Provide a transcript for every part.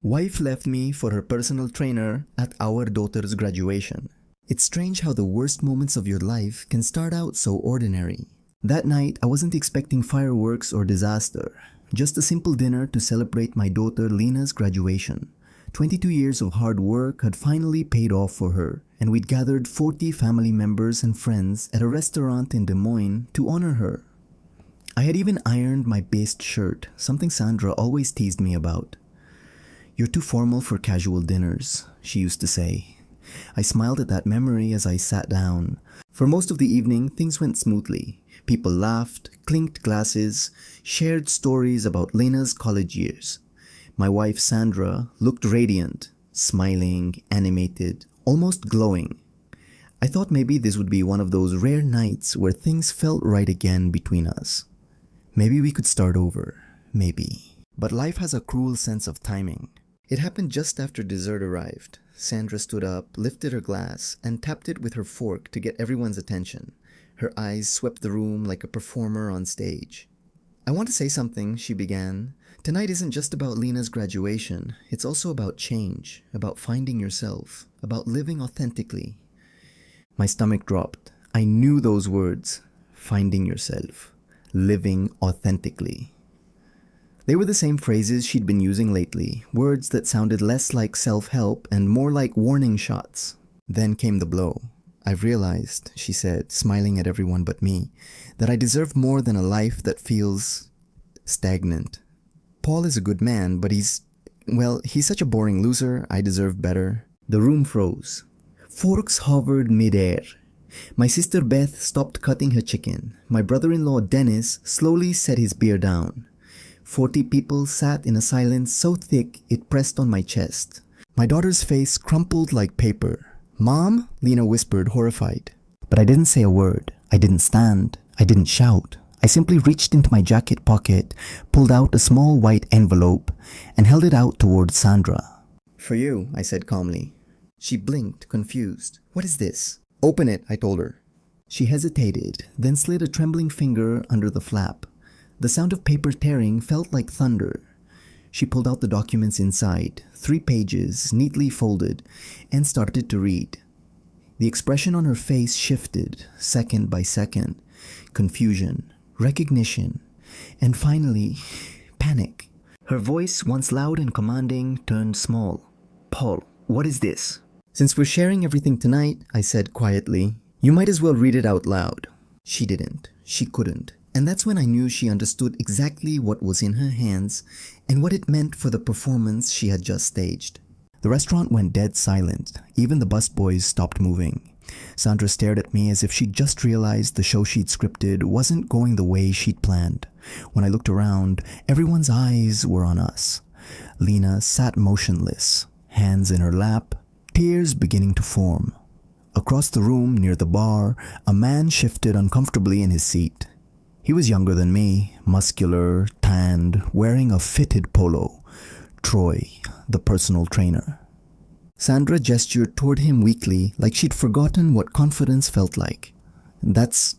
Wife left me for her personal trainer at our daughter's graduation. It's strange how the worst moments of your life can start out so ordinary. That night, I wasn't expecting fireworks or disaster. Just a simple dinner to celebrate my daughter Lena's graduation. 22 years of hard work had finally paid off for her, and we'd gathered 40 family members and friends at a restaurant in Des Moines to honor her. I had even ironed my based shirt, something Sandra always teased me about. "You're too formal for casual dinners," she used to say. I smiled at that memory as I sat down. For most of the evening, things went smoothly. People laughed, clinked glasses, shared stories about Lena's college years. My wife Sandra looked radiant, smiling, animated, almost glowing. I thought maybe this would be one of those rare nights where things felt right again between us. Maybe we could start over, maybe. But life has a cruel sense of timing. It happened just after dessert arrived. Sandra stood up, lifted her glass, and tapped it with her fork to get everyone's attention. Her eyes swept the room like a performer on stage. "I want to say something," she began. "Tonight isn't just about Lena's graduation. It's also about change, about finding yourself, about living authentically." My stomach dropped. I knew those words. Finding yourself. Living authentically. They were the same phrases she'd been using lately, words that sounded less like self-help and more like warning shots. Then came the blow. "I've realized," she said, smiling at everyone but me, "that I deserve more than a life that feels stagnant. Paul is a good man, but he's such a boring loser. I deserve better." The room froze. Forks hovered midair. My sister Beth stopped cutting her chicken. My brother-in-law Dennis slowly set his beer down. 40 people sat in a silence so thick it pressed on my chest. My daughter's face crumpled like paper. "Mom?" Lena whispered, horrified. But I didn't say a word. I didn't stand. I didn't shout. I simply reached into my jacket pocket, pulled out a small white envelope, and held it out towards Sandra. "For you," I said calmly. She blinked, confused. "What is this?" "Open it," I told her. She hesitated, then slid a trembling finger under the flap. The sound of paper tearing felt like thunder. She pulled out the documents inside, 3 pages, neatly folded, and started to read. The expression on her face shifted, second by second. Confusion, recognition, and finally, panic. Her voice, once loud and commanding, turned small. "Paul, what is this?" "Since we're sharing everything tonight," I said quietly, "you might as well read it out loud." She didn't. She couldn't. And that's when I knew she understood exactly what was in her hands and what it meant for the performance she had just staged. The restaurant went dead silent. Even the busboys stopped moving. Sandra stared at me as if she'd just realized the show she'd scripted wasn't going the way she'd planned. When I looked around, everyone's eyes were on us. Lena sat motionless, hands in her lap, tears beginning to form. Across the room, near the bar, a man shifted uncomfortably in his seat. He was younger than me, muscular, tanned, wearing a fitted polo. Troy, the personal trainer. Sandra gestured toward him weakly, like she'd forgotten what confidence felt like. That's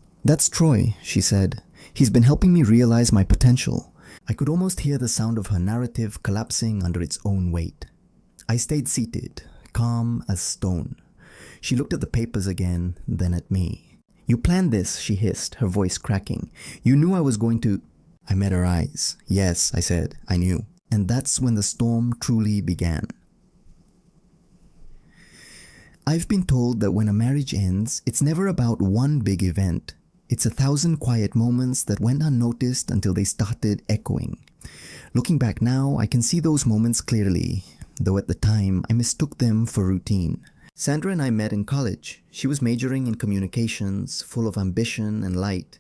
Troy," she said. "He's been helping me realize my potential." I could almost hear the sound of her narrative collapsing under its own weight. I stayed seated, calm as stone. She looked at the papers again, then at me. "You planned this," she hissed, her voice cracking. "You knew I was going to—" I met her eyes. "Yes," I said, "I knew." And that's when the storm truly began. I've been told that when a marriage ends, it's never about one big event. It's 1,000 quiet moments that went unnoticed until they started echoing. Looking back now, I can see those moments clearly, though at the time I mistook them for routine. Sandra and I met in college. She was majoring in communications, full of ambition and light.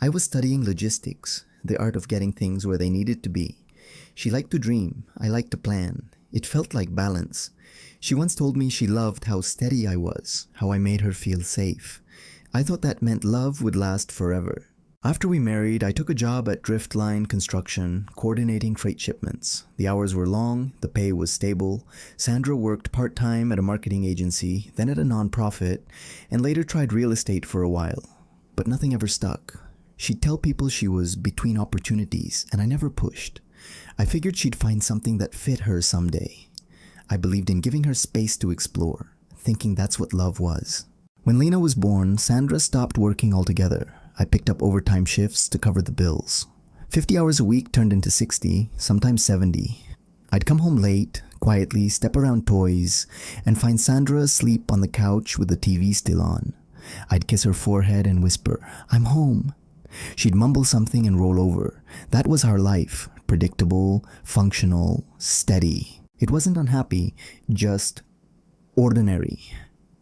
I was studying logistics, the art of getting things where they needed to be. She liked to dream. I liked to plan. It felt like balance. She once told me she loved how steady I was, how I made her feel safe. I thought that meant love would last forever. After we married, I took a job at Driftline Construction, coordinating freight shipments. The hours were long, the pay was stable. Sandra worked part-time at a marketing agency, then at a nonprofit, and later tried real estate for a while. But nothing ever stuck. She'd tell people she was between opportunities, and I never pushed. I figured she'd find something that fit her someday. I believed in giving her space to explore, thinking that's what love was. When Lena was born, Sandra stopped working altogether. I picked up overtime shifts to cover the bills. 50 hours a week turned into 60, sometimes 70. I'd come home late, quietly step around toys, and find Sandra asleep on the couch with the TV still on. I'd kiss her forehead and whisper, "I'm home." She'd mumble something and roll over. That was our life, predictable, functional, steady. It wasn't unhappy, just ordinary.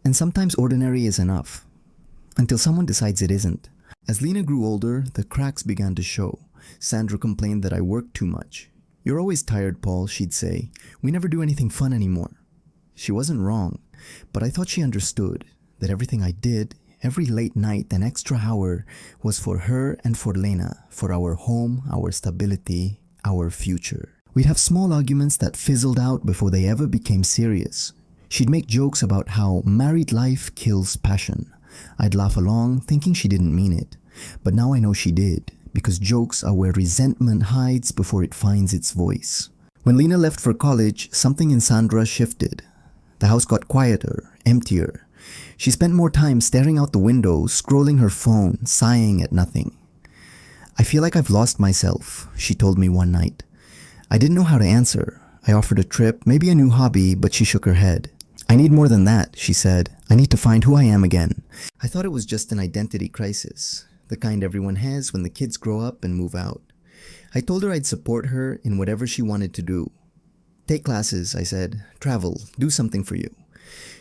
And sometimes ordinary is enough, until someone decides it isn't. As Lena grew older, the cracks began to show. Sandra complained that I worked too much. "You're always tired, Paul," she'd say. "We never do anything fun anymore." She wasn't wrong, but I thought she understood that everything I did, every late night and extra hour, was for her and for Lena, for our home, our stability, our future. We'd have small arguments that fizzled out before they ever became serious. She'd make jokes about how married life kills passion. I'd laugh along, thinking she didn't mean it. But now I know she did, because jokes are where resentment hides before it finds its voice. When Lena left for college, something in Sandra shifted. The house got quieter, emptier. She spent more time staring out the window, scrolling her phone, sighing at nothing. "I feel like I've lost myself," she told me one night. I didn't know how to answer. I offered a trip, maybe a new hobby, but she shook her head. "I need more than that," she said. "I need to find who I am again." I thought it was just an identity crisis, the kind everyone has when the kids grow up and move out. I told her I'd support her in whatever she wanted to do. "Take classes," I said. "Travel, do something for you."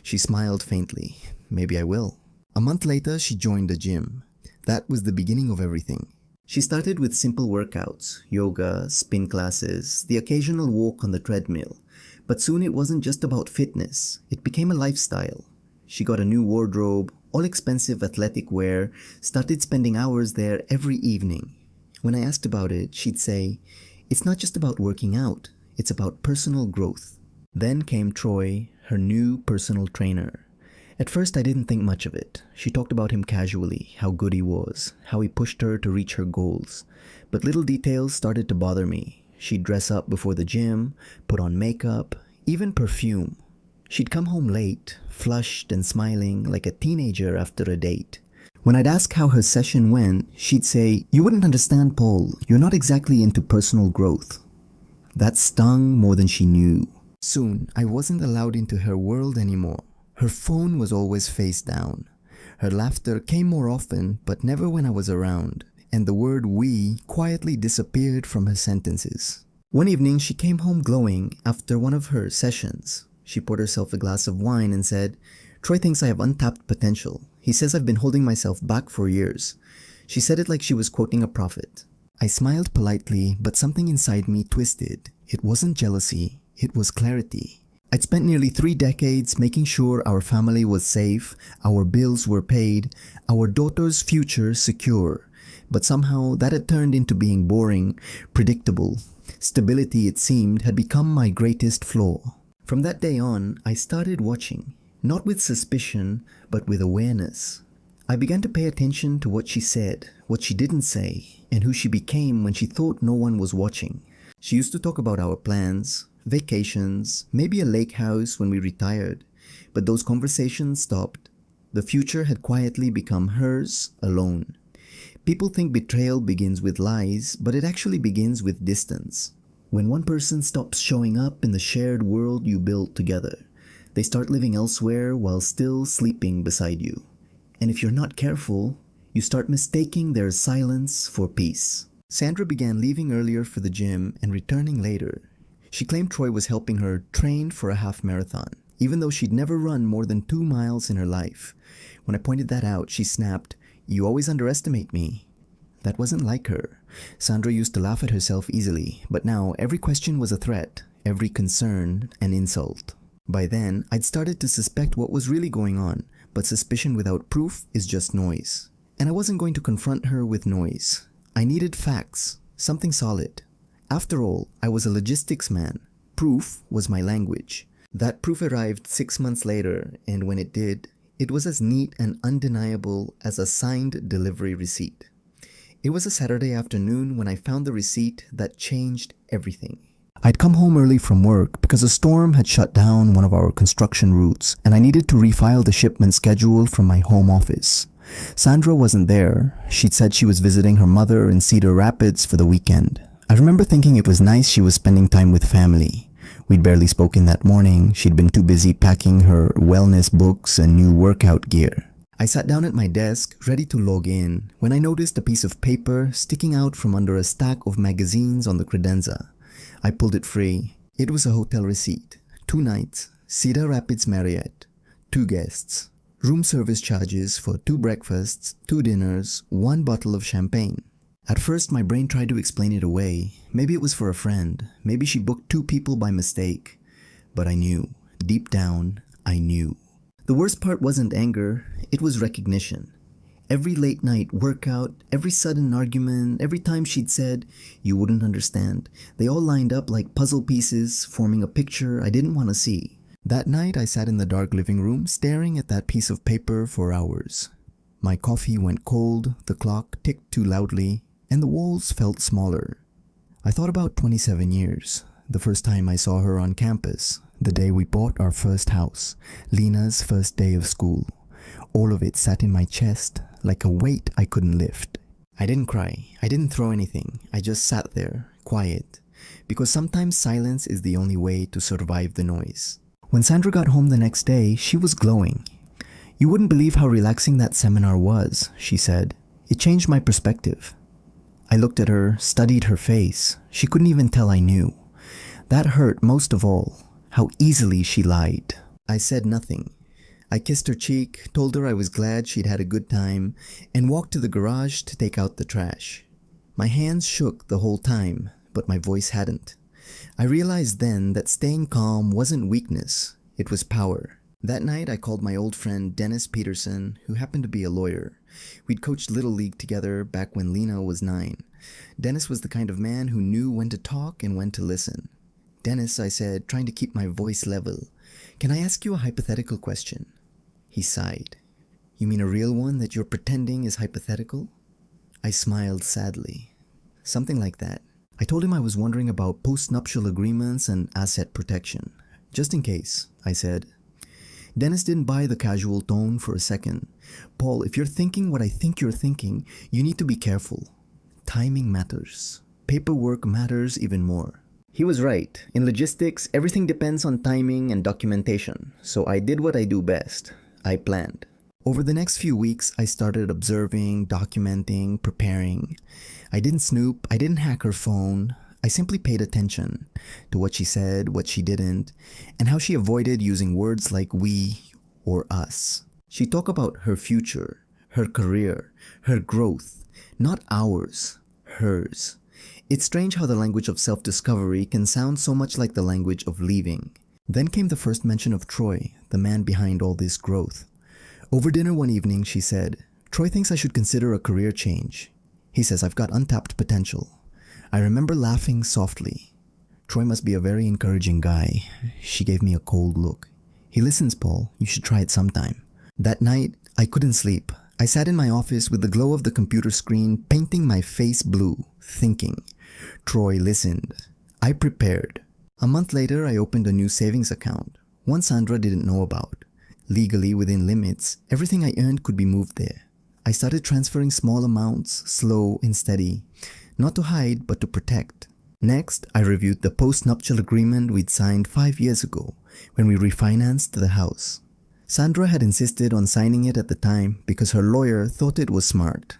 She smiled faintly. "Maybe I will." A month later, she joined the gym. That was the beginning of everything. She started with simple workouts, yoga, spin classes, the occasional walk on the treadmill. But soon it wasn't just about fitness. It became a lifestyle. She got a new wardrobe, all expensive athletic wear, started spending hours there every evening. When I asked about it, she'd say, "It's not just about working out, it's about personal growth." Then came Troy, her new personal trainer. At first I didn't think much of it. She talked about him casually, how good he was, how he pushed her to reach her goals. But little details started to bother me. She'd dress up before the gym, put on makeup, even perfume. She'd come home late, flushed and smiling like a teenager after a date. When I'd ask how her session went, she'd say, "You wouldn't understand, Paul. You're not exactly into personal growth." That stung more than she knew. Soon, I wasn't allowed into her world anymore. Her phone was always face down. Her laughter came more often, but never when I was around, and the word "we" quietly disappeared from her sentences. One evening, she came home glowing after one of her sessions. She poured herself a glass of wine and said, "Troy thinks I have untapped potential. He says I've been holding myself back for years." She said it like she was quoting a prophet. I smiled politely, but something inside me twisted. It wasn't jealousy, it was clarity. I'd spent nearly 3 decades making sure our family was safe, our bills were paid, our daughter's future secure. But somehow that had turned into being boring, predictable. Stability, it seemed, had become my greatest flaw. From that day on, I started watching, not with suspicion, but with awareness. I began to pay attention to what she said, what she didn't say, and who she became when she thought no one was watching. She used to talk about our plans, vacations, maybe a lake house when we retired, but those conversations stopped. The future had quietly become hers alone. People think betrayal begins with lies, but it actually begins with distance. When one person stops showing up in the shared world you built together, they start living elsewhere while still sleeping beside you. And if you're not careful, you start mistaking their silence for peace. Sandra began leaving earlier for the gym and returning later. She claimed Troy was helping her train for a half marathon, even though she'd never run more than 2 miles in her life. When I pointed that out, she snapped, "You always underestimate me." That wasn't like her. Sandra used to laugh at herself easily, but now every question was a threat, every concern an insult. By then, I'd started to suspect what was really going on, but suspicion without proof is just noise. And I wasn't going to confront her with noise. I needed facts, something solid. After all, I was a logistics man. Proof was my language. That proof arrived 6 months later, and when it did, it was as neat and undeniable as a signed delivery receipt. It was a Saturday afternoon when I found the receipt that changed everything. I'd come home early from work because a storm had shut down one of our construction routes and I needed to refile the shipment schedule from my home office. Sandra wasn't there. She'd said she was visiting her mother in Cedar Rapids for the weekend. I remember thinking it was nice she was spending time with family. We'd barely spoken that morning. She'd been too busy packing her wellness books and new workout gear. I sat down at my desk, ready to log in, when I noticed a piece of paper sticking out from under a stack of magazines on the credenza. I pulled it free. It was a hotel receipt. 2 nights, Cedar Rapids Marriott, 2 guests, room service charges for 2 breakfasts, 2 dinners, 1 bottle of champagne. At first, my brain tried to explain it away. Maybe it was for a friend. Maybe she booked 2 people by mistake. But I knew. Deep down, I knew. The worst part wasn't anger, it was recognition. Every late night workout, every sudden argument, every time she'd said, "You wouldn't understand," they all lined up like puzzle pieces, forming a picture I didn't want to see. That night I sat in the dark living room, staring at that piece of paper for hours. My coffee went cold, the clock ticked too loudly, and the walls felt smaller. I thought about 27 years, the first time I saw her on campus, the day we bought our first house, Lena's first day of school. All of it sat in my chest like a weight I couldn't lift. I didn't cry. I didn't throw anything. I just sat there, quiet. Because sometimes silence is the only way to survive the noise. When Sandra got home the next day, she was glowing. "You wouldn't believe how relaxing that seminar was," she said. "It changed my perspective." I looked at her, studied her face. She couldn't even tell I knew. That hurt most of all, how easily she lied. I said nothing. I kissed her cheek, told her I was glad she'd had a good time, and walked to the garage to take out the trash. My hands shook the whole time, but my voice hadn't. I realized then that staying calm wasn't weakness, it was power. That night I called my old friend Dennis Peterson, who happened to be a lawyer. We'd coached Little League together back when Lena was 9. Dennis was the kind of man who knew when to talk and when to listen. "Dennis," I said, trying to keep my voice level, "can I ask you a hypothetical question?" He sighed. "You mean a real one that you're pretending is hypothetical?" I smiled sadly. "Something like that." I told him I was wondering about post-nuptial agreements and asset protection. "Just in case," I said. Dennis didn't buy the casual tone for a second. "Paul, if you're thinking what I think you're thinking, you need to be careful. Timing matters. Paperwork matters even more." He was right. In logistics, everything depends on timing and documentation. So I did what I do best. I planned. Over the next few weeks, I started observing, documenting, preparing. I didn't snoop. I didn't hack her phone. I simply paid attention to what she said, what she didn't, and how she avoided using words like we or us. She talked about her future, her career, her growth, not ours, hers. It's strange how the language of self-discovery can sound so much like the language of leaving. Then came the first mention of Troy, the man behind all this growth. Over dinner one evening, she said, "Troy thinks I should consider a career change. He says I've got untapped potential." I remember laughing softly. "Troy must be a very encouraging guy." She gave me a cold look. "He listens, Paul. You should try it sometime." That night, I couldn't sleep. I sat in my office with the glow of the computer screen painting my face blue, thinking. Troy listened. I prepared. A month later, I opened a new savings account, one Sandra didn't know about. Legally within limits, everything I earned could be moved there. I started transferring small amounts, slow and steady, not to hide but to protect. Next, I reviewed the post-nuptial agreement we'd signed 5 years ago when we refinanced the house. Sandra had insisted on signing it at the time because her lawyer thought it was smart.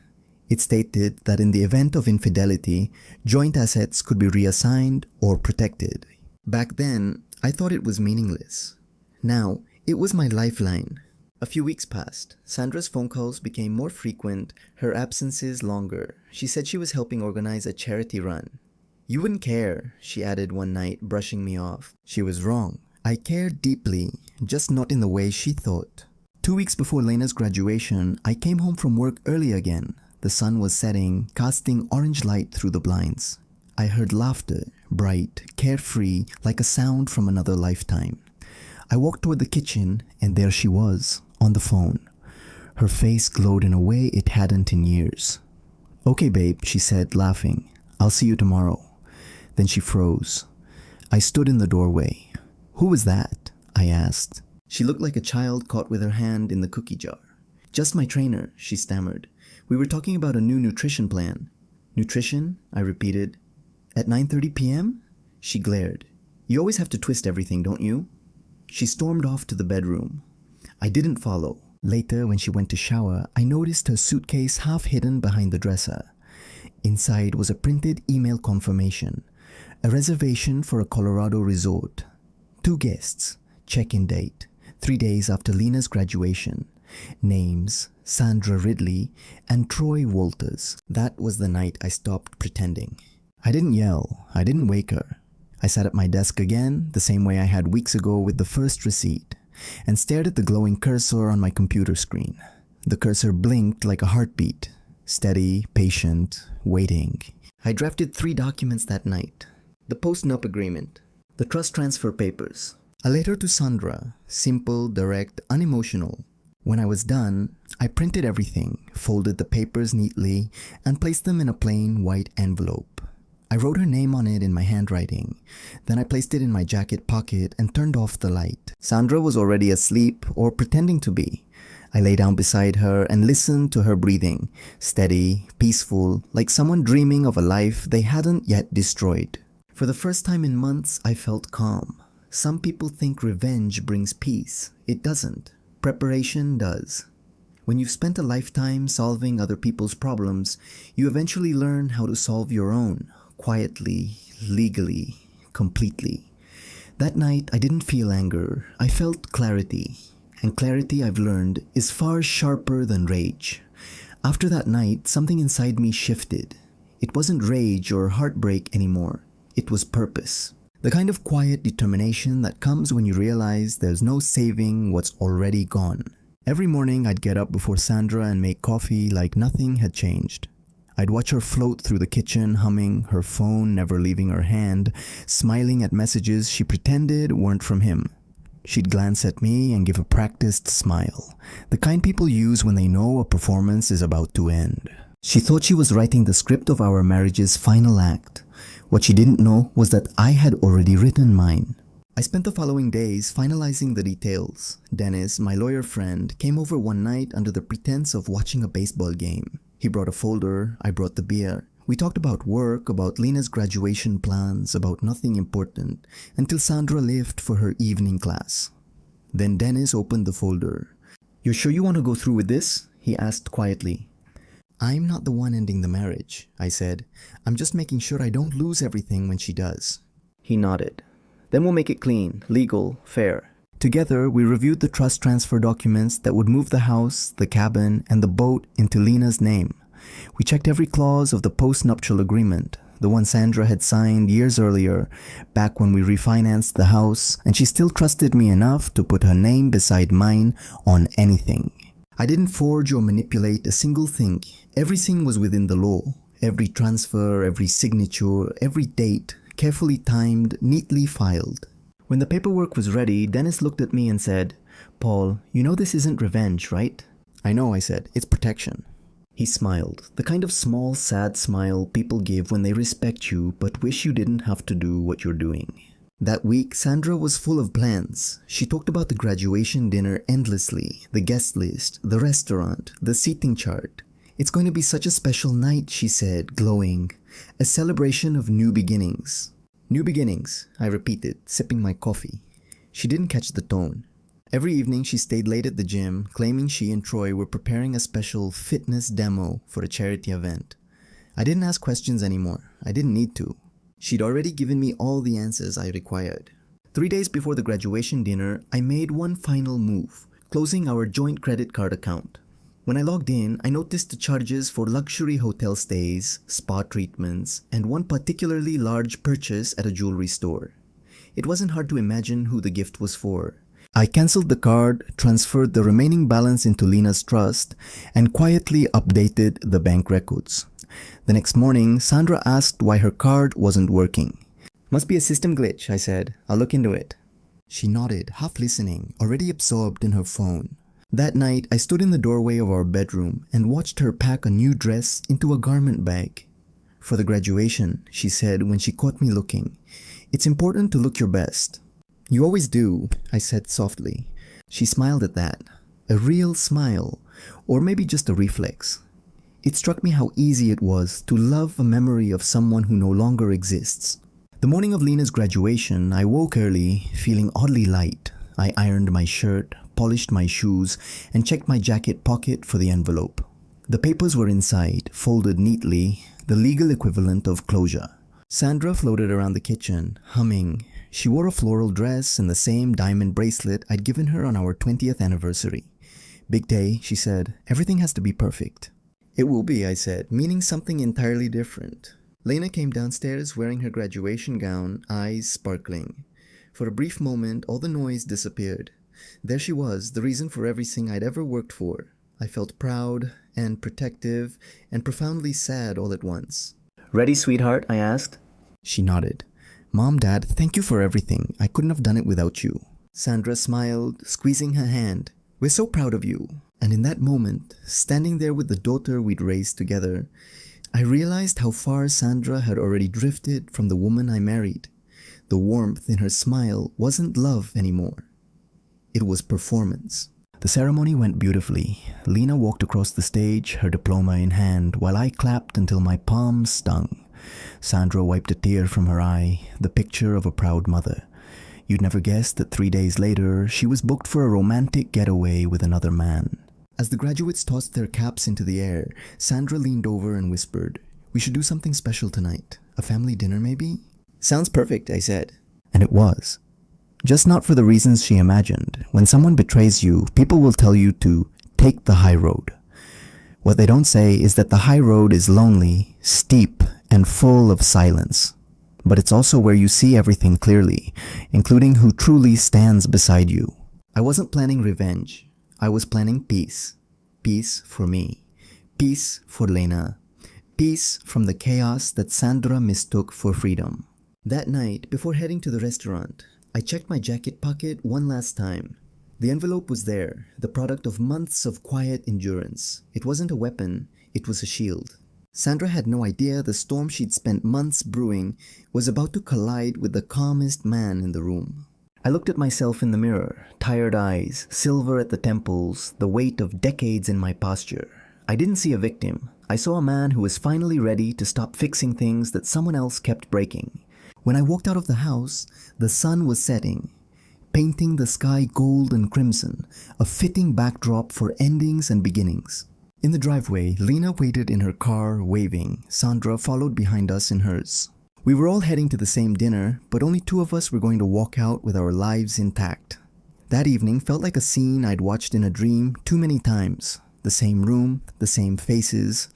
It stated that in the event of infidelity, joint assets could be reassigned or protected. Back then, I thought it was meaningless. Now, it was my lifeline. A few weeks passed. Sandra's phone calls became more frequent, her absences longer. She said she was helping organize a charity run. "You wouldn't care," she added one night, brushing me off. She was wrong. I cared deeply, just not in the way she thought. 2 weeks before Lena's graduation, I came home from work early again. The sun was setting, casting orange light through the blinds. I heard laughter, bright, carefree, like a sound from another lifetime. I walked toward the kitchen, and there she was, on the phone. Her face glowed in a way it hadn't in years. "Okay, babe," she said, laughing. "I'll see you tomorrow." Then she froze. I stood in the doorway. "Who was that?" I asked. She looked like a child caught with her hand in the cookie jar. "Just my trainer," she stammered. "We were talking about a new nutrition plan." "Nutrition?" I repeated. "At 9:30 p.m.? She glared. "You always have to twist everything, don't you?" She stormed off to the bedroom. I didn't follow. Later, when she went to shower, I noticed her suitcase half hidden behind the dresser. Inside was a printed email confirmation. A reservation for a Colorado resort. 2 guests. Check-in date. 3 days after Lena's graduation. Names: Sandra Ridley and Troy Walters. That was the night I stopped pretending. I didn't yell. I didn't wake her. I sat at my desk again, the same way I had weeks ago with the first receipt, and stared at the glowing cursor on my computer screen. The cursor blinked like a heartbeat. Steady, patient, waiting. I drafted 3 documents that night. The post-nup agreement. The trust transfer papers. A letter to Sandra. Simple, direct, unemotional. When I was done, I printed everything, folded the papers neatly, and placed them in a plain white envelope. I wrote her name on it in my handwriting. Then I placed it in my jacket pocket and turned off the light. Sandra was already asleep, or pretending to be. I lay down beside her and listened to her breathing, steady, peaceful, like someone dreaming of a life they hadn't yet destroyed. For the first time in months, I felt calm. Some people think revenge brings peace. It doesn't. Preparation does. When you've spent a lifetime solving other people's problems, you eventually learn how to solve your own, quietly, legally, completely. That night, I didn't feel anger. I felt clarity. And clarity, I've learned, is far sharper than rage. After that night, something inside me shifted. It wasn't rage or heartbreak anymore. It was purpose. The kind of quiet determination that comes when you realize there's no saving what's already gone. Every morning I'd get up before Sandra and make coffee like nothing had changed. I'd watch her float through the kitchen, humming, her phone never leaving her hand, smiling at messages she pretended weren't from him. She'd glance at me and give a practiced smile, the kind people use when they know a performance is about to end. She thought she was writing the script of our marriage's final act. What she didn't know was that I had already written mine. I spent the following days finalizing the details. Dennis, my lawyer friend, came over one night under the pretense of watching a baseball game. He brought a folder, I brought the beer. We talked about work, about Lena's graduation plans, about nothing important, until Sandra left for her evening class. Then Dennis opened the folder. "You're sure you want to go through with this?" he asked quietly. "I'm not the one ending the marriage," I said. "I'm just making sure I don't lose everything when she does." He nodded. "Then we'll make it clean, legal, fair." Together, we reviewed the trust transfer documents that would move the house, the cabin, and the boat into Lena's name. We checked every clause of the post-nuptial agreement, the one Sandra had signed years earlier, back when we refinanced the house, and she still trusted me enough to put her name beside mine on anything. I didn't forge or manipulate a single thing. Everything was within the law. Every transfer, every signature, every date, carefully timed, neatly filed. When the paperwork was ready, Dennis looked at me and said, "Paul, you know this isn't revenge, right?" "I know," I said. "It's protection." He smiled, the kind of small, sad smile people give when they respect you but wish you didn't have to do what you're doing. That week, Sandra was full of plans. She talked about the graduation dinner endlessly, the guest list, the restaurant, the seating chart. "It's going to be such a special night," she said, glowing. "A celebration of new beginnings." "New beginnings," I repeated, sipping my coffee. She didn't catch the tone. Every evening she stayed late at the gym, claiming she and Troy were preparing a special fitness demo for a charity event. I didn't ask questions anymore. I didn't need to. She'd already given me all the answers I required. 3 days before the graduation dinner, I made one final move, closing our joint credit card account. When I logged in, I noticed the charges for luxury hotel stays, spa treatments, and one particularly large purchase at a jewelry store. It wasn't hard to imagine who the gift was for. I cancelled the card, transferred the remaining balance into Lena's trust, and quietly updated the bank records. The next morning, Sandra asked why her card wasn't working. "Must be a system glitch," I said. "I'll look into it." She nodded, half listening, already absorbed in her phone. That night, I stood in the doorway of our bedroom and watched her pack a new dress into a garment bag. "For the graduation," she said when she caught me looking. "It's important to look your best." "You always do," I said softly. She smiled at that. A real smile, or maybe just a reflex. It struck me how easy it was to love a memory of someone who no longer exists. The morning of Lena's graduation, I woke early, feeling oddly light. I ironed my shirt, polished my shoes, and checked my jacket pocket for the envelope. The papers were inside, folded neatly, the legal equivalent of closure. Sandra floated around the kitchen, humming. She wore a floral dress and the same diamond bracelet I'd given her on our 20th anniversary. "Big day," she said. "Everything has to be perfect." "It will be," I said, meaning something entirely different. Lena came downstairs wearing her graduation gown, eyes sparkling. For a brief moment, all the noise disappeared. There she was, the reason for everything I'd ever worked for. I felt proud and protective and profoundly sad all at once. "Ready, sweetheart?" I asked. She nodded. "Mom, Dad, thank you for everything. I couldn't have done it without you." Sandra smiled, squeezing her hand. "We're so proud of you." And in that moment, standing there with the daughter we'd raised together, I realized how far Sandra had already drifted from the woman I married. The warmth in her smile wasn't love anymore. It was performance. The ceremony went beautifully. Lena walked across the stage, her diploma in hand, while I clapped until my palms stung. Sandra wiped a tear from her eye, the picture of a proud mother. You'd never guessed that 3 days later, she was booked for a romantic getaway with another man. As the graduates tossed their caps into the air, Sandra leaned over and whispered, "We should do something special tonight. A family dinner, maybe?" "Sounds perfect," I said. And it was. Just not for the reasons she imagined. When someone betrays you, people will tell you to take the high road. What they don't say is that the high road is lonely, steep, and full of silence. But it's also where you see everything clearly, including who truly stands beside you. I wasn't planning revenge. I was planning peace. Peace for me. Peace for Lena. Peace from the chaos that Sandra mistook for freedom. That night, before heading to the restaurant, I checked my jacket pocket one last time. The envelope was there, the product of months of quiet endurance. It wasn't a weapon, it was a shield. Sandra had no idea the storm she'd spent months brewing was about to collide with the calmest man in the room. I looked at myself in the mirror, tired eyes, silver at the temples, the weight of decades in my posture. I didn't see a victim. I saw a man who was finally ready to stop fixing things that someone else kept breaking. When I walked out of the house, the sun was setting, painting the sky gold and crimson, a fitting backdrop for endings and beginnings. In the driveway, Lena waited in her car, waving. Sandra followed behind us in hers. We were all heading to the same dinner, but only 2 of us were going to walk out with our lives intact. That evening felt like a scene I'd watched in a dream too many times. The same room, the same faces,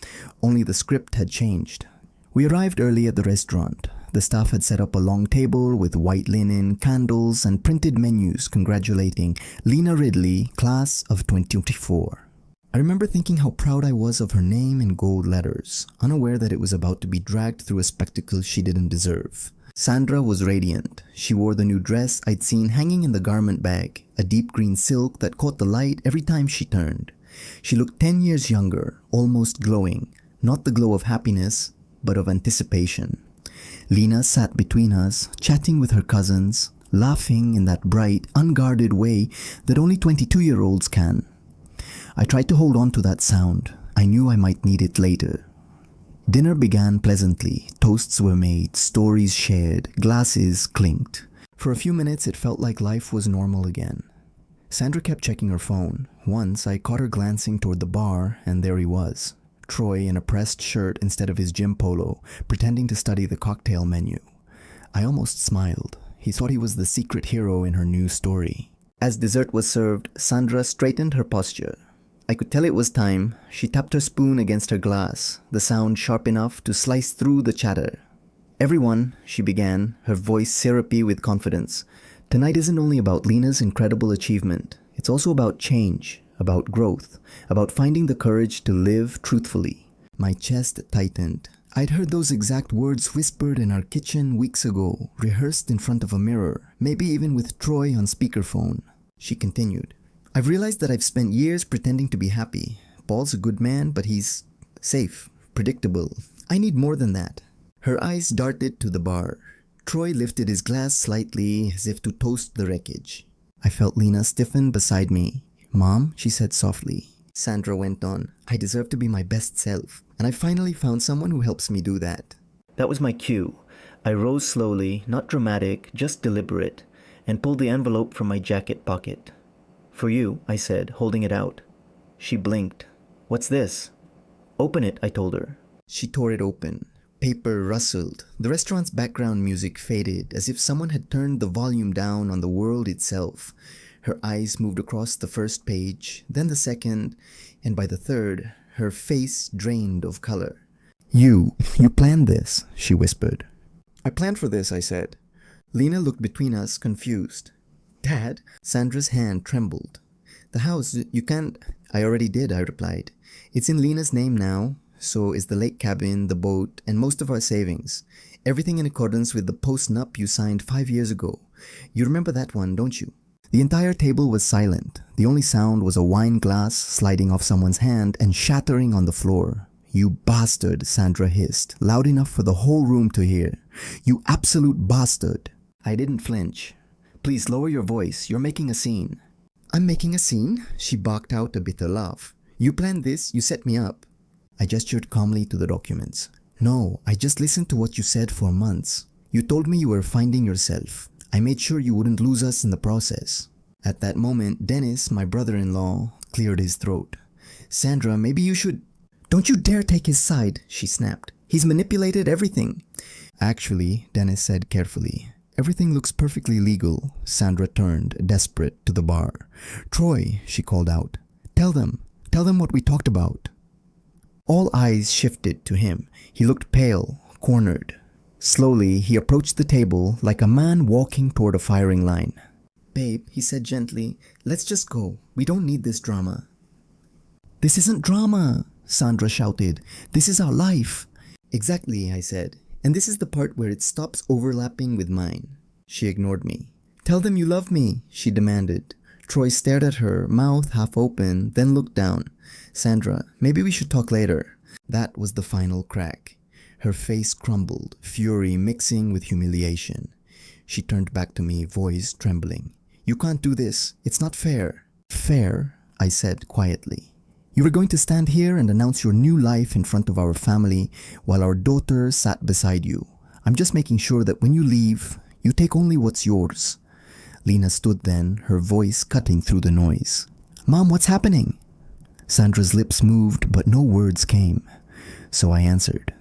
only the script had changed. We arrived early at the restaurant. The staff had set up a long table with white linen, candles, and printed menus congratulating Lena Ridley, class of 2024. I remember thinking how proud I was of her name in gold letters, unaware that it was about to be dragged through a spectacle she didn't deserve. Sandra was radiant. She wore the new dress I'd seen hanging in the garment bag, a deep green silk that caught the light every time she turned. She looked 10 years younger, almost glowing, not the glow of happiness, but of anticipation. Lena sat between us, chatting with her cousins, laughing in that bright, unguarded way that only 22-year-olds can. I tried to hold on to that sound. I knew I might need it later. Dinner began pleasantly. Toasts were made, stories shared, glasses clinked. For a few minutes it felt like life was normal again. Sandra kept checking her phone. Once I caught her glancing toward the bar, and there he was. Troy in a pressed shirt instead of his gym polo, pretending to study the cocktail menu. I almost smiled. He thought he was the secret hero in her new story. As dessert was served, Sandra straightened her posture. I could tell it was time. She tapped her spoon against her glass, the sound sharp enough to slice through the chatter. "Everyone," she began, her voice syrupy with confidence. "Tonight isn't only about Lena's incredible achievement. It's also about change, about growth, about finding the courage to live truthfully." My chest tightened. I'd heard those exact words whispered in our kitchen weeks ago, rehearsed in front of a mirror, maybe even with Troy on speakerphone. She continued, I've realized that I've spent years pretending to be happy. Paul's a good man, but he's safe, predictable. I need more than that. Her eyes darted to the bar. Troy lifted his glass slightly as if to toast the wreckage. I felt Lena stiffen beside me. "Mom," she said softly. Sandra went on, "I deserve to be my best self, and I finally found someone who helps me do that." That was my cue. I rose slowly, not dramatic, just deliberate, and pulled the envelope from my jacket pocket. "For you," I said, holding it out. She blinked. "What's this?" "Open it," I told her. She tore it open. Paper rustled. The restaurant's background music faded, as if someone had turned the volume down on the world itself. Her eyes moved across the first page, then the second, and by the third, her face drained of color. You planned this," she whispered. "I planned for this," I said. Lena looked between us, confused. "Dad?" Sandra's hand trembled. "The house, you can't—" "I already did," I replied. "It's in Lena's name now. So is the lake cabin, the boat, and most of our savings. Everything in accordance with the post-nup you signed 5 years ago. You remember that one, don't you?" The entire table was silent. The only sound was a wine glass sliding off someone's hand and shattering on the floor. "You bastard," Sandra hissed, loud enough for the whole room to hear. "You absolute bastard." I didn't flinch. "Please lower your voice. You're making a scene." "I'm making a scene?" She barked out a bitter laugh. "You planned this. You set me up." I gestured calmly to the documents. "No, I just listened to what you said for months. You told me you were finding yourself. I made sure you wouldn't lose us in the process." At that moment, Dennis, my brother-in-law, cleared his throat. "Sandra, maybe you should—" "Don't you dare take his side," she snapped. "He's manipulated everything." "Actually," Dennis said carefully, "everything looks perfectly legal." Sandra turned, desperate, to the bar. "Troy," she called out. Tell them what we talked about." All eyes shifted to him. He looked pale, cornered. Slowly, he approached the table like a man walking toward a firing line. "Babe," he said gently, "let's just go. We don't need this drama." "This isn't drama," Sandra shouted. "This is our life." "Exactly," I said. "And this is the part where it stops overlapping with mine." She ignored me. "Tell them you love me," she demanded. Troy stared at her, mouth half open, then looked down. "Sandra, maybe we should talk later." That was the final crack. Her face crumbled, fury mixing with humiliation. She turned back to me, voice trembling. "You can't do this. It's not fair." "Fair?" I said quietly. "You were going to stand here and announce your new life in front of our family while our daughter sat beside you. I'm just making sure that when you leave, you take only what's yours." Lena stood then, her voice cutting through the noise. "Mom, what's happening?" Sandra's lips moved, but no words came. So I answered.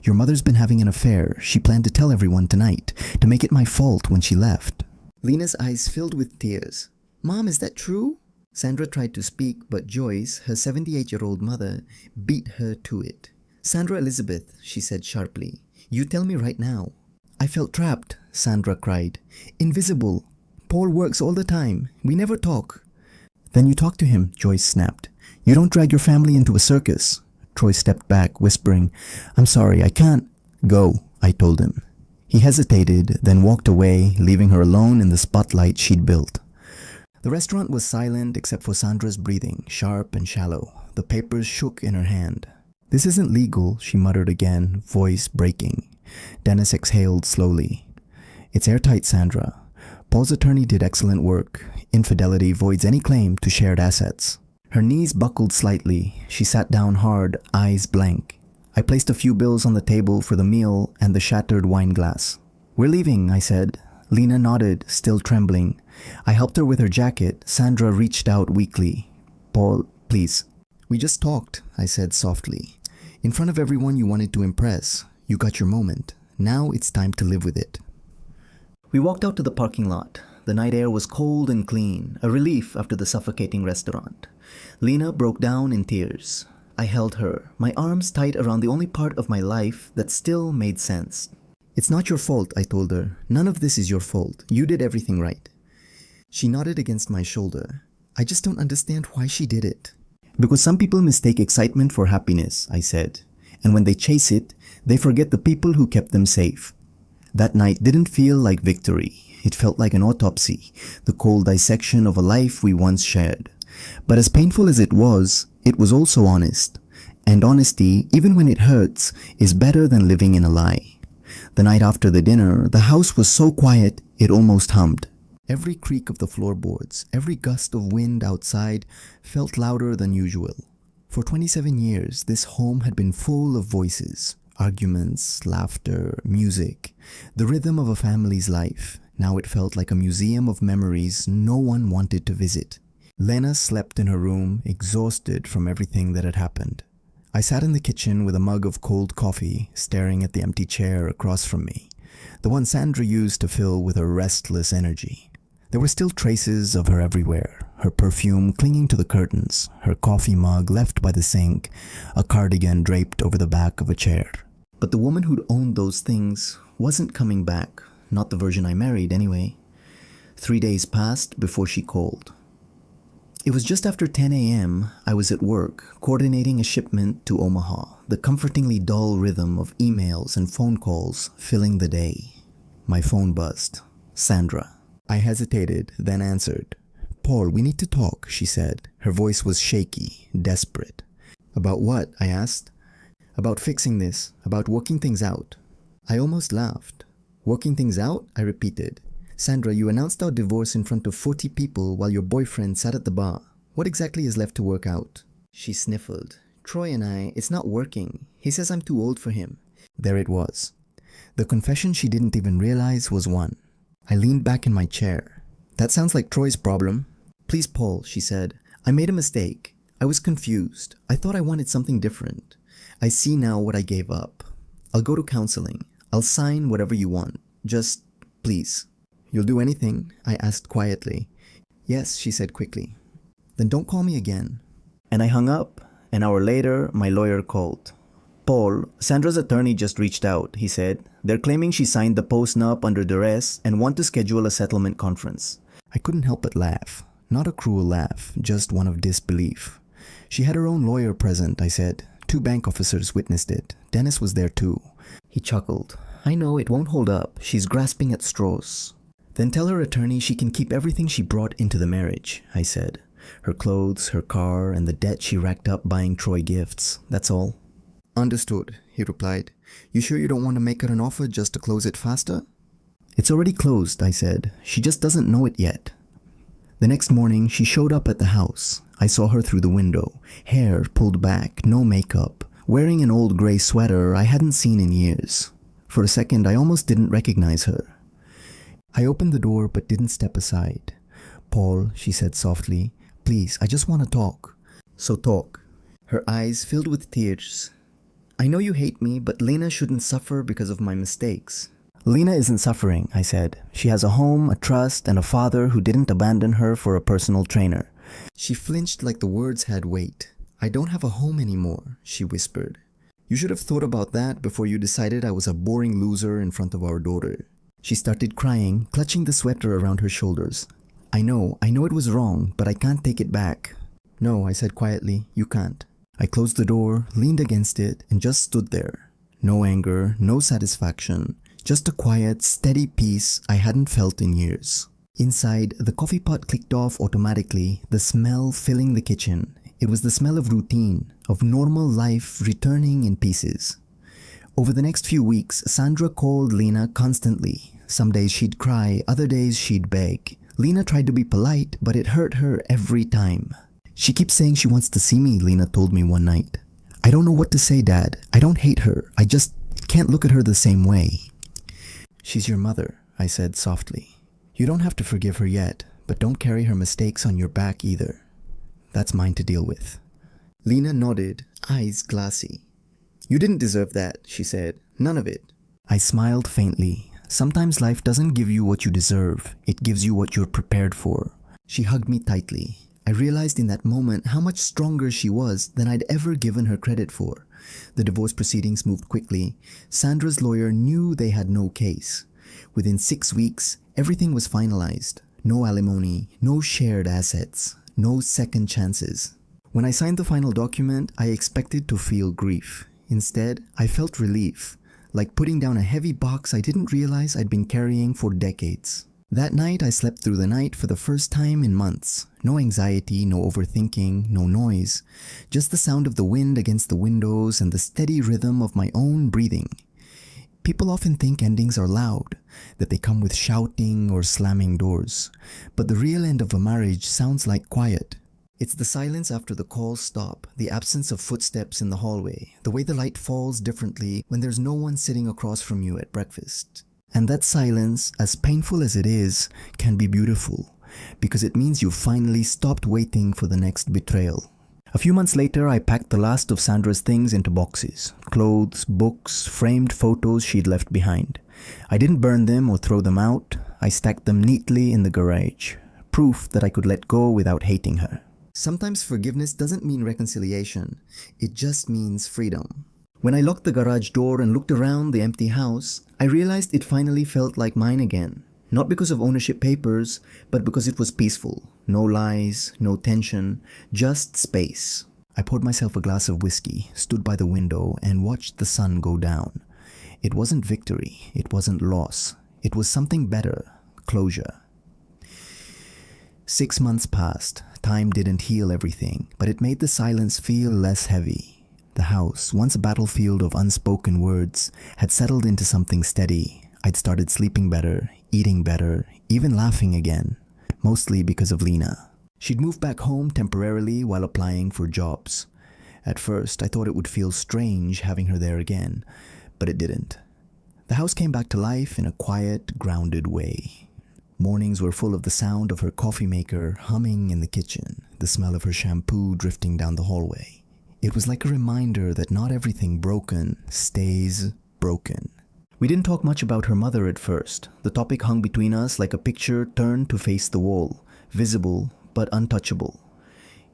"Your mother's been having an affair. She planned to tell everyone tonight, to make it my fault when she left." Lena's eyes filled with tears. "Mom, is that true?" Sandra tried to speak, but Joyce, her 78-year-old mother, beat her to it. "Sandra Elizabeth," she said sharply, "you tell me right now." "I felt trapped," Sandra cried. "Invisible. Paul works all the time. We never talk." "Then you talk to him," Joyce snapped. "You don't drag your family into a circus." Troy stepped back, whispering, "I'm sorry, I can't." "Go," I told him. He hesitated, then walked away, leaving her alone in the spotlight she'd built. The restaurant was silent except for Sandra's breathing, sharp and shallow. The papers shook in her hand. "This isn't legal," she muttered again, voice breaking. Dennis exhaled slowly. "It's airtight, Sandra. Paul's attorney did excellent work. Infidelity voids any claim to shared assets." Her knees buckled slightly. She sat down hard, eyes blank. I placed a few bills on the table for the meal and the shattered wine glass. "We're leaving," I said. Lena nodded, still trembling. I helped her with her jacket. Sandra reached out weakly. "Paul, please." "We just talked," I said softly. "In front of everyone you wanted to impress. You got your moment. Now it's time to live with it." We walked out to the parking lot. The night air was cold and clean, a relief after the suffocating restaurant. Lena broke down in tears. I held her, my arms tight around the only part of my life that still made sense. "It's not your fault," I told her. "None of this is your fault. You did everything right." She nodded against my shoulder. "I just don't understand why she did it." "Because some people mistake excitement for happiness," I said. "And when they chase it, they forget the people who kept them safe." That night didn't feel like victory. It felt like an autopsy, the cold dissection of a life we once shared. But as painful as it was also honest. And honesty, even when it hurts, is better than living in a lie. The night after the dinner, the house was so quiet it almost hummed. Every creak of the floorboards, every gust of wind outside felt louder than usual. For 27 years, this home had been full of voices, arguments, laughter, music, the rhythm of a family's life. Now it felt like a museum of memories no one wanted to visit. Lena slept in her room, exhausted from everything that had happened. I sat in the kitchen with a mug of cold coffee, staring at the empty chair across from me, the one Sandra used to fill with her restless energy. There were still traces of her everywhere, her perfume clinging to the curtains, her coffee mug left by the sink, a cardigan draped over the back of a chair. But the woman who'd owned those things wasn't coming back, not the version I married anyway. 3 days passed before she called. It was just after 10 a.m. I was at work, coordinating a shipment to Omaha, the comfortingly dull rhythm of emails and phone calls filling the day. My phone buzzed. Sandra. I hesitated, then answered. "Paul, we need to talk," she said. Her voice was shaky, desperate. "About what?" I asked. "About fixing this, about working things out." I almost laughed. "Working things out?" I repeated. "Sandra, you announced our divorce in front of 40 people while your boyfriend sat at the bar. What exactly is left to work out?" She sniffled. "Troy and I, it's not working. He says I'm too old for him." There it was. The confession she didn't even realize was one. I leaned back in my chair. "That sounds like Troy's problem." "Please, Paul," she said. "I made a mistake. I was confused. I thought I wanted something different. I see now what I gave up. I'll go to counseling. I'll sign whatever you want. Just, please." "You'll do anything?" I asked quietly. "Yes," she said quickly. "Then don't call me again." And I hung up. An hour later, my lawyer called. "Paul, Sandra's attorney just reached out," he said. "They're claiming she signed the post-nup under duress and want to schedule a settlement conference." I couldn't help but laugh. Not a cruel laugh, just one of disbelief. "She had her own lawyer present," I said. 2 bank officers witnessed it. Dennis was there too. He chuckled. "I know, it won't hold up. She's grasping at straws." "Then tell her attorney she can keep everything she brought into the marriage," I said. "Her clothes, her car, and the debt she racked up buying Troy gifts. That's all." "Understood," he replied. "You sure you don't want to make her an offer just to close it faster?" "It's already closed," I said. "She just doesn't know it yet." The next morning, she showed up at the house. I saw her through the window, hair pulled back, no makeup, wearing an old gray sweater I hadn't seen in years. For a second, I almost didn't recognize her. I opened the door but didn't step aside. "Paul," she said softly, "please, I just want to talk." "So talk." Her eyes filled with tears. "I know you hate me, but Lena shouldn't suffer because of my mistakes." "Lena isn't suffering," I said. "She has a home, a trust, and a father who didn't abandon her for a personal trainer." She flinched like the words had weight. "I don't have a home anymore," she whispered. "You should have thought about that before you decided I was a boring loser in front of our daughter." She started crying, clutching the sweater around her shoulders. I know it was wrong, but I can't take it back." "No," I said quietly, "you can't." I closed the door, leaned against it, and just stood there. No anger, no satisfaction, just a quiet, steady peace I hadn't felt in years. Inside, the coffee pot clicked off automatically, the smell filling the kitchen. It was the smell of routine, of normal life returning in pieces. Over the next few weeks, Sandra called Lena constantly. Some days she'd cry, other days she'd beg. Lena tried to be polite, but it hurt her every time. "She keeps saying she wants to see me," Lena told me one night. "I don't know what to say, Dad. I don't hate her. I just can't look at her the same way." "She's your mother," I said softly. "You don't have to forgive her yet, but don't carry her mistakes on your back either. That's mine to deal with." Lena nodded, eyes glassy. "You didn't deserve that," she said. "None of it." I smiled faintly. Sometimes life doesn't give you what you deserve. It gives you what you're prepared for. She hugged me tightly. I realized in that moment how much stronger she was than I'd ever given her credit for. The divorce proceedings moved quickly. Sandra's lawyer knew they had no case. Within 6 weeks, everything was finalized. No alimony, no shared assets, no second chances. When I signed the final document, I expected to feel grief. Instead, I felt relief, like putting down a heavy box I didn't realize I'd been carrying for decades. That night I slept through the night for the first time in months. No anxiety, no overthinking, no noise. Just the sound of the wind against the windows and the steady rhythm of my own breathing. People often think endings are loud, that they come with shouting or slamming doors. But the real end of a marriage sounds like quiet. It's the silence after the calls stop, the absence of footsteps in the hallway, the way the light falls differently when there's no one sitting across from you at breakfast. And that silence, as painful as it is, can be beautiful, because it means you've finally stopped waiting for the next betrayal. A few months later, I packed the last of Sandra's things into boxes. Clothes, books, framed photos she'd left behind. I didn't burn them or throw them out. I stacked them neatly in the garage. Proof that I could let go without hating her. Sometimes forgiveness doesn't mean reconciliation. It just means freedom. When I locked the garage door and looked around the empty house, I realized it finally felt like mine again. Not because of ownership papers, but because it was peaceful. No lies, no tension, just space. I poured myself a glass of whiskey, stood by the window, and watched the sun go down. It wasn't victory, it wasn't loss. It was something better, closure. 6 months passed. Time didn't heal everything, but it made the silence feel less heavy. The house, once a battlefield of unspoken words, had settled into something steady. I'd started sleeping better, eating better, even laughing again, mostly because of Lena. She'd moved back home temporarily while applying for jobs. At first, I thought it would feel strange having her there again, but it didn't. The house came back to life in a quiet, grounded way. Mornings were full of the sound of her coffee maker humming in the kitchen, the smell of her shampoo drifting down the hallway. It was like a reminder that not everything broken stays broken. We didn't talk much about her mother at first. The topic hung between us like a picture turned to face the wall, visible but untouchable.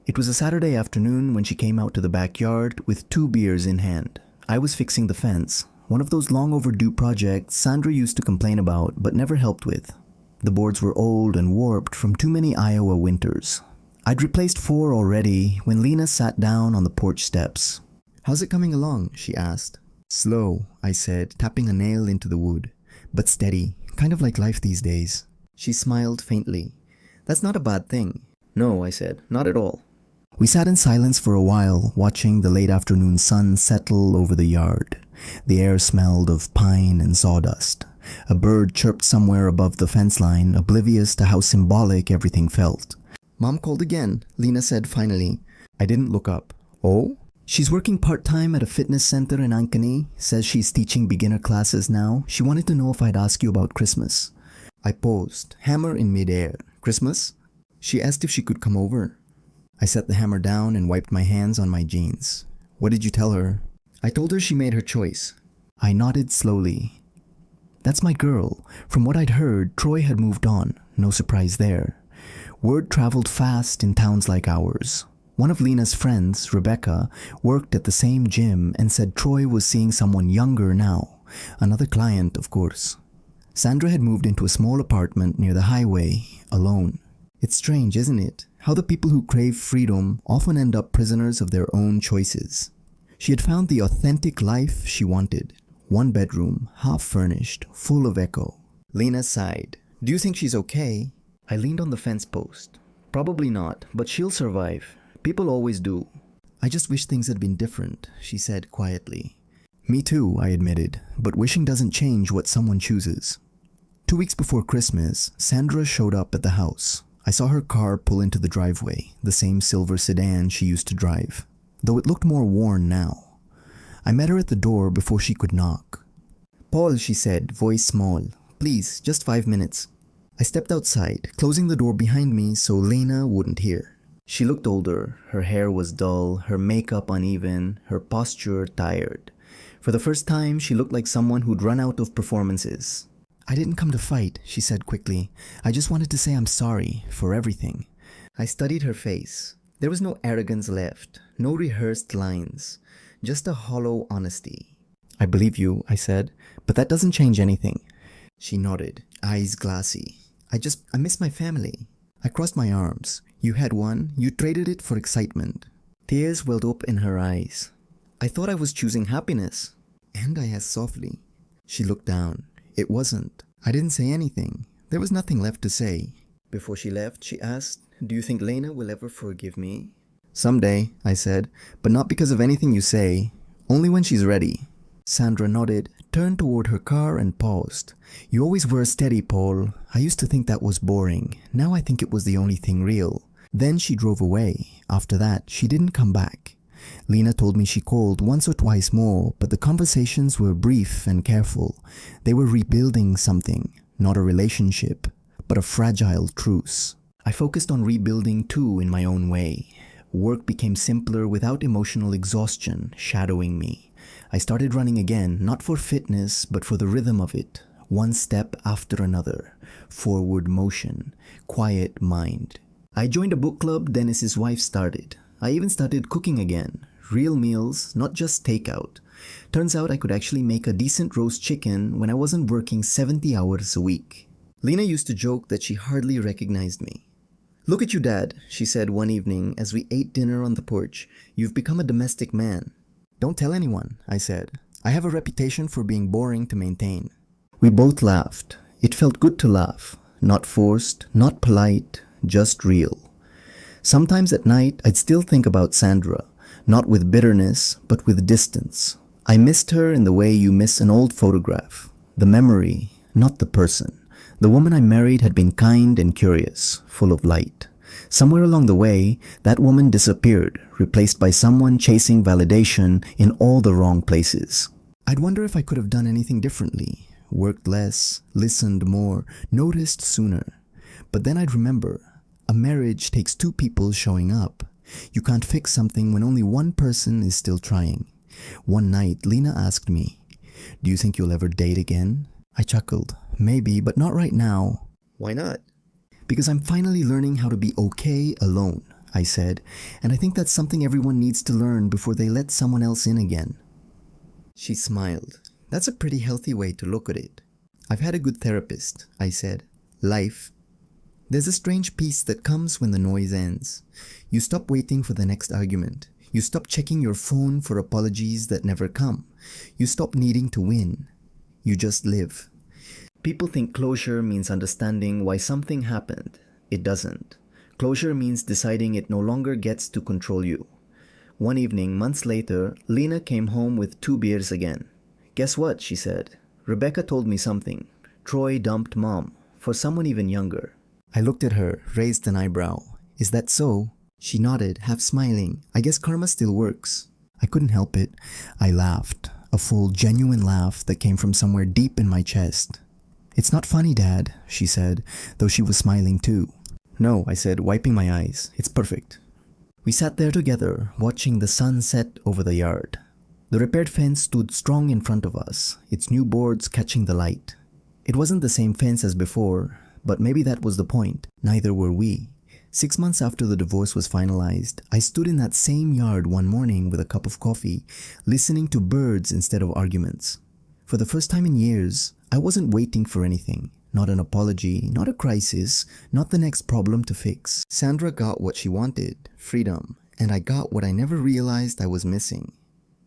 It was a Saturday afternoon when she came out to the backyard with 2 beers in hand. I was fixing the fence, one of those long overdue projects Sandra used to complain about but never helped with. The boards were old and warped from too many Iowa winters. I'd replaced 4 already when Lena sat down on the porch steps. "How's it coming along?" she asked. "Slow," I said, tapping a nail into the wood. "But steady, kind of like life these days." She smiled faintly. "That's not a bad thing." "No," I said, "not at all." We sat in silence for a while, watching the late afternoon sun settle over the yard. The air smelled of pine and sawdust. A bird chirped somewhere above the fence line, oblivious to how symbolic everything felt. "Mom called again," Lena said finally. I didn't look up. "Oh?" "She's working part-time at a fitness center in Ankeny. Says she's teaching beginner classes now. She wanted to know if I'd ask you about Christmas." I paused, hammer in midair. "Christmas?" She asked if she could come over. I set the hammer down and wiped my hands on my jeans. "What did you tell her?" "I told her she made her choice." I nodded slowly. That's my girl. From what I'd heard, Troy had moved on. No surprise there. Word traveled fast in towns like ours. One of Lena's friends, Rebecca, worked at the same gym and said Troy was seeing someone younger now. Another client, of course. Sandra had moved into a small apartment near the highway, alone. It's strange, isn't it? How the people who crave freedom often end up prisoners of their own choices. She had found the authentic life she wanted. 1 bedroom, half furnished, full of echo. Lena sighed. "Do you think she's okay?" I leaned on the fence post. "Probably not, but she'll survive. People always do." "I just wish things had been different," she said quietly. "Me too," I admitted, but wishing doesn't change what someone chooses. 2 weeks before Christmas, Sandra showed up at the house. I saw her car pull into the driveway, the same silver sedan she used to drive, though it looked more worn now. I met her at the door before she could knock. "Paul," she said, voice small. "Please, just 5 minutes." I stepped outside, closing the door behind me so Lena wouldn't hear. She looked older. Her hair was dull, her makeup uneven, her posture tired. For the first time, she looked like someone who'd run out of performances. "I didn't come to fight," she said quickly. "I just wanted to say I'm sorry for everything." I studied her face. There was no arrogance left, no rehearsed lines, just a hollow honesty. "I believe you," I said, "but that doesn't change anything." She nodded, eyes glassy. I miss my family." I crossed my arms. "You had one, you traded it for excitement." Tears welled up in her eyes. "I thought I was choosing happiness." And I asked softly. She looked down. "It wasn't." I didn't say anything, There was nothing left to say. Before she left, she asked, "Do you think Lena will ever forgive me?" "Someday," I said, "but not because of anything you say. Only when she's ready." Sandra nodded, turned toward her car and paused. "You always were steady, Paul. I used to think that was boring. Now I think it was the only thing real." Then she drove away. After that, she didn't come back. Lena told me she called once or twice more, but the conversations were brief and careful. They were rebuilding something, not a relationship, but a fragile truce. I focused on rebuilding too in my own way. Work became simpler without emotional exhaustion shadowing me. I started running again, not for fitness, but for the rhythm of it. One step after another. Forward motion. Quiet mind. I joined a book club Dennis's wife started. I even started cooking again. Real meals, not just takeout. Turns out I could actually make a decent roast chicken when I wasn't working 70 hours a week. Lena used to joke that she hardly recognized me. "Look at you, Dad," she said one evening as we ate dinner on the porch. "You've become a domestic man." "Don't tell anyone," I said. "I have a reputation for being boring to maintain." We both laughed. It felt good to laugh. Not forced, not polite, just real. Sometimes at night, I'd still think about Sandra, not with bitterness, but with distance. I missed her in the way you miss an old photograph. The memory, not the person. The woman I married had been kind and curious, full of light. Somewhere along the way, that woman disappeared, replaced by someone chasing validation in all the wrong places. I'd wonder if I could have done anything differently, worked less, listened more, noticed sooner. But then I'd remember, a marriage takes two people showing up. You can't fix something when only one person is still trying. One night, Lena asked me, "Do you think you'll ever date again?" I chuckled. "Maybe, but not right now." "Why not?" "Because I'm finally learning how to be okay alone," I said, "and I think that's something everyone needs to learn before they let someone else in again." She smiled. "That's a pretty healthy way to look at it." "I've had a good therapist," I said. "Life. There's a strange peace that comes when the noise ends. You stop waiting for the next argument. You stop checking your phone for apologies that never come. You stop needing to win. You just live. People think closure means understanding why something happened. It doesn't. Closure means deciding it no longer gets to control you. One evening, months later, Lena came home with 2 beers again. "Guess what?" she said. "Rebecca told me something. Troy dumped Mom, for someone even younger." I looked at her, raised an eyebrow. "Is that so?" She nodded, half smiling. "I guess karma still works." I couldn't help it. I laughed. A full, genuine laugh that came from somewhere deep in my chest. "It's not funny, Dad," she said, though she was smiling too. "No," I said, wiping my eyes. "It's perfect." We sat there together, watching the sun set over the yard. The repaired fence stood strong in front of us, its new boards catching the light. It wasn't the same fence as before, but maybe that was the point. Neither were we. 6 months after the divorce was finalized, I stood in that same yard one morning with a cup of coffee, listening to birds instead of arguments. For the first time in years, I wasn't waiting for anything. Not an apology, not a crisis, not the next problem to fix. Sandra got what she wanted, freedom, and I got what I never realized I was missing.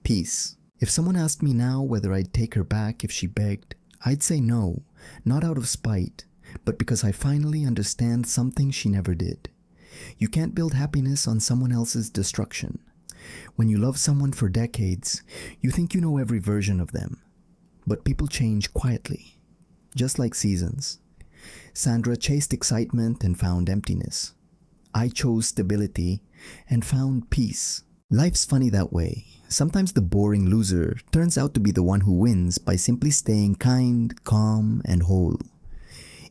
Peace. If someone asked me now whether I'd take her back if she begged, I'd say no, not out of spite, but because I finally understand something she never did. You can't build happiness on someone else's destruction. When you love someone for decades, you think you know every version of them. But people change quietly, just like seasons. Sandra chased excitement and found emptiness. I chose stability and found peace. Life's funny that way. Sometimes the boring loser turns out to be the one who wins by simply staying kind, calm, and whole.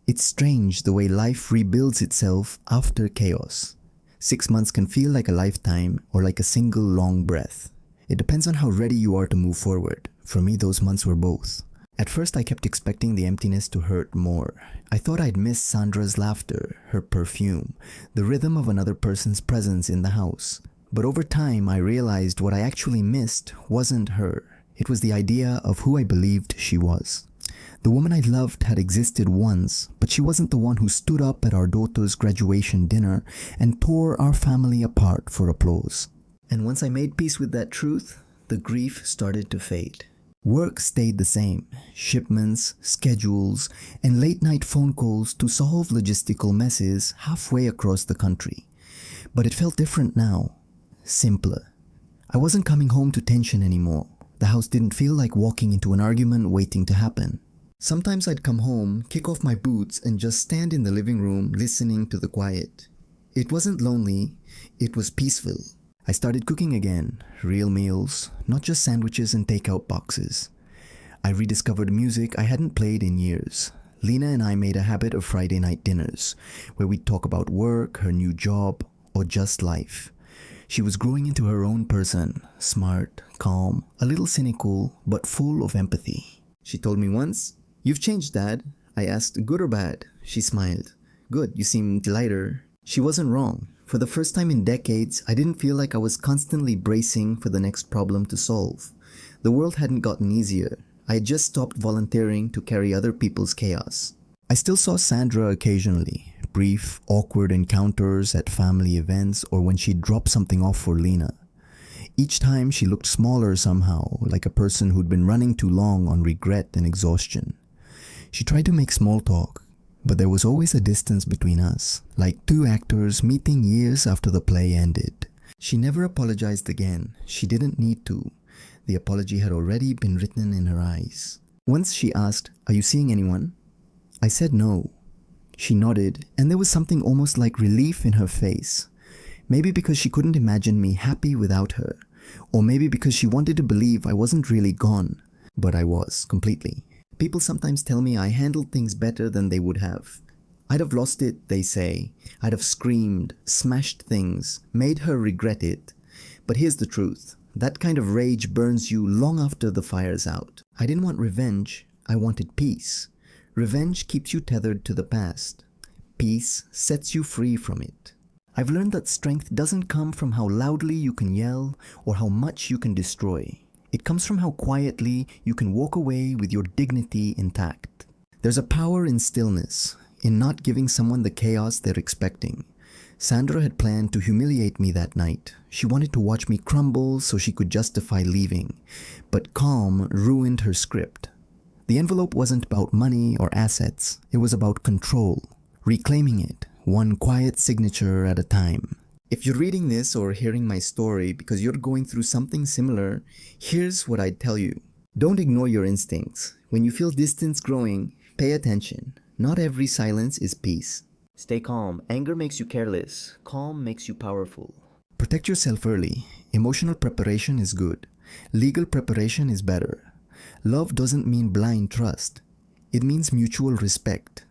It's strange the way life rebuilds itself after chaos. 6 months can feel like a lifetime or like a single long breath. It depends on how ready you are to move forward. For me, those months were both. At first, I kept expecting the emptiness to hurt more. I thought I'd miss Sandra's laughter, her perfume, the rhythm of another person's presence in the house. But over time, I realized what I actually missed wasn't her. It was the idea of who I believed she was. The woman I loved had existed once, but she wasn't the one who stood up at our daughter's graduation dinner and tore our family apart for applause. And once I made peace with that truth, the grief started to fade. Work stayed the same: shipments, schedules, and late-night phone calls to solve logistical messes halfway across the country. But it felt different now. Simpler. I wasn't coming home to tension anymore. The house didn't feel like walking into an argument waiting to happen. Sometimes I'd come home, kick off my boots, and just stand in the living room listening to the quiet. It wasn't lonely, it was peaceful. I started cooking again, real meals, not just sandwiches and takeout boxes. I rediscovered music I hadn't played in years. Lena and I made a habit of Friday night dinners, where we'd talk about work, her new job, or just life. She was growing into her own person, smart, calm, a little cynical, but full of empathy. She told me once, "You've changed, Dad." I asked, "Good or bad?" She smiled. "Good, you seemed lighter." She wasn't wrong. For the first time in decades, I didn't feel like I was constantly bracing for the next problem to solve. The world hadn't gotten easier. I had just stopped volunteering to carry other people's chaos. I still saw Sandra occasionally, brief, awkward encounters at family events or when she'd drop something off for Lena. Each time she looked smaller somehow, like a person who'd been running too long on regret and exhaustion. She tried to make small talk, but there was always a distance between us, like two actors meeting years after the play ended. She never apologized again. She didn't need to. The apology had already been written in her eyes. Once she asked, "Are you seeing anyone?" I said no. She nodded, and there was something almost like relief in her face. Maybe because she couldn't imagine me happy without her, or maybe because she wanted to believe I wasn't really gone, but I was, completely. People sometimes tell me I handled things better than they would have. I'd have lost it, they say. I'd have screamed, smashed things, made her regret it. But here's the truth. That kind of rage burns you long after the fire's out. I didn't want revenge. I wanted peace. Revenge keeps you tethered to the past. Peace sets you free from it. I've learned that strength doesn't come from how loudly you can yell or how much you can destroy. It comes from how quietly you can walk away with your dignity intact. There's a power in stillness, in not giving someone the chaos they're expecting. Sandra had planned to humiliate me that night. She wanted to watch me crumble so she could justify leaving. But calm ruined her script. The envelope wasn't about money or assets. It was about control, reclaiming it, one quiet signature at a time. If you're reading this or hearing my story because you're going through something similar, here's what I'd tell you. Don't ignore your instincts. When you feel distance growing, pay attention. Not every silence is peace. Stay calm. Anger makes you careless. Calm makes you powerful. Protect yourself early. Emotional preparation is good. Legal preparation is better. Love doesn't mean blind trust. It means mutual respect.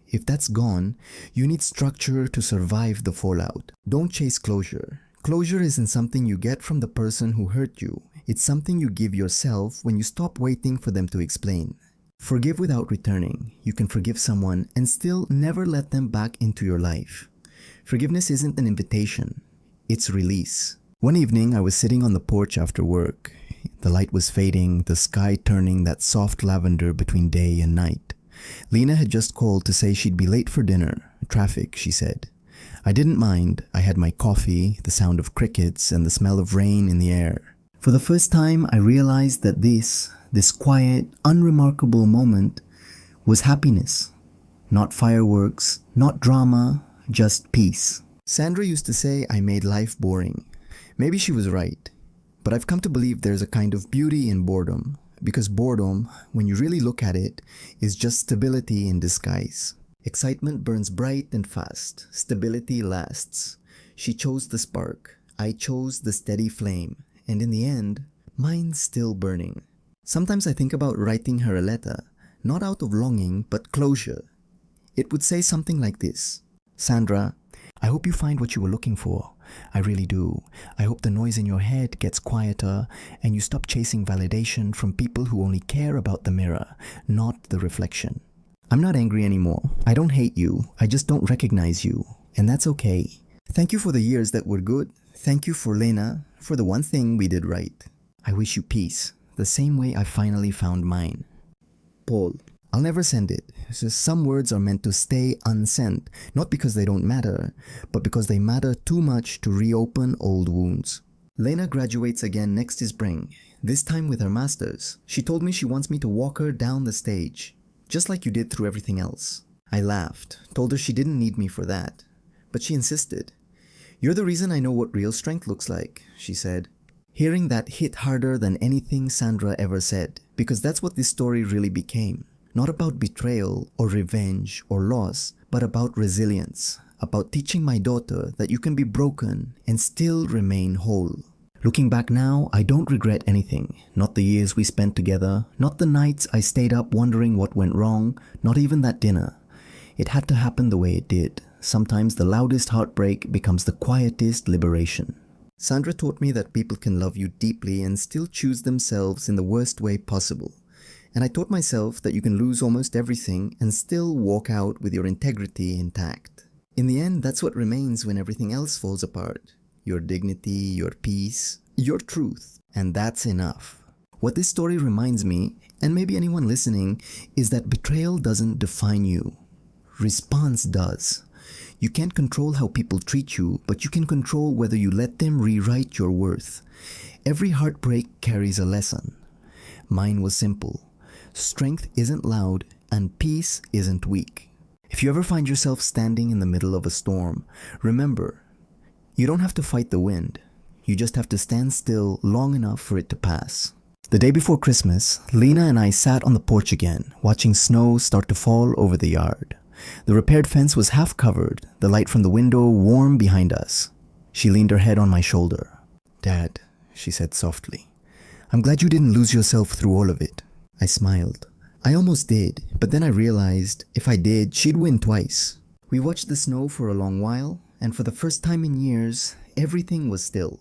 If that's gone, you need structure to survive the fallout. Don't chase closure. Closure isn't something you get from the person who hurt you. It's something you give yourself when you stop waiting for them to explain. Forgive without returning. You can forgive someone and still never let them back into your life. Forgiveness isn't an invitation. It's release. One evening, I was sitting on the porch after work. The light was fading, the sky turning that soft lavender between day and night. Lena had just called to say she'd be late for dinner. Traffic, she said. I didn't mind. I had my coffee, the sound of crickets, and the smell of rain in the air. For the first time, I realized that this quiet, unremarkable moment was happiness. Not fireworks, not drama, just peace. Sandra used to say I made life boring. Maybe she was right. But I've come to believe there's a kind of beauty in boredom. Because boredom, when you really look at it, is just stability in disguise. Excitement burns bright and fast. Stability lasts. She chose the spark. I chose the steady flame. And in the end, mine's still burning. Sometimes I think about writing her a letter, not out of longing, but closure. It would say something like this. Sandra, I hope you find what you were looking for. I really do. I hope the noise in your head gets quieter and you stop chasing validation from people who only care about the mirror, not the reflection. I'm not angry anymore. I don't hate you. I just don't recognize you. And that's okay. Thank you for the years that were good. Thank you for Lena, for the one thing we did right. I wish you peace, the same way I finally found mine. Paul. I'll never send it. It's just some words are meant to stay unsent, not because they don't matter, but because they matter too much to reopen old wounds. Lena graduates again next spring, this time with her master's. She told me she wants me to walk her down the stage, just like you did through everything else. I laughed, told her she didn't need me for that, but she insisted. "You're the reason I know what real strength looks like," she said. Hearing that hit harder than anything Sandra ever said, because that's what this story really became. Not about betrayal or revenge or loss, but about resilience, about teaching my daughter that you can be broken and still remain whole. Looking back now, I don't regret anything. Not the years we spent together, not the nights I stayed up wondering what went wrong, not even that dinner. It had to happen the way it did. Sometimes the loudest heartbreak becomes the quietest liberation. Sandra taught me that people can love you deeply and still choose themselves in the worst way possible. And I taught myself that you can lose almost everything and still walk out with your integrity intact. In the end, that's what remains when everything else falls apart. Your dignity, your peace, your truth. And that's enough. What this story reminds me, and maybe anyone listening, is that betrayal doesn't define you. Response does. You can't control how people treat you, but you can control whether you let them rewrite your worth. Every heartbreak carries a lesson. Mine was simple. Strength isn't loud, and peace isn't weak. If you ever find yourself standing in the middle of a storm, remember, you don't have to fight the wind. You just have to stand still long enough for it to pass. The day before Christmas, Lena and I sat on the porch again, watching snow start to fall over the yard. The repaired fence was half covered, the light from the window warm behind us. She leaned her head on my shoulder. "Dad," she said softly, "I'm glad you didn't lose yourself through all of it." I smiled. I almost did, but then I realized if I did, she'd win twice. We watched the snow for a long while, and for the first time in years, everything was still.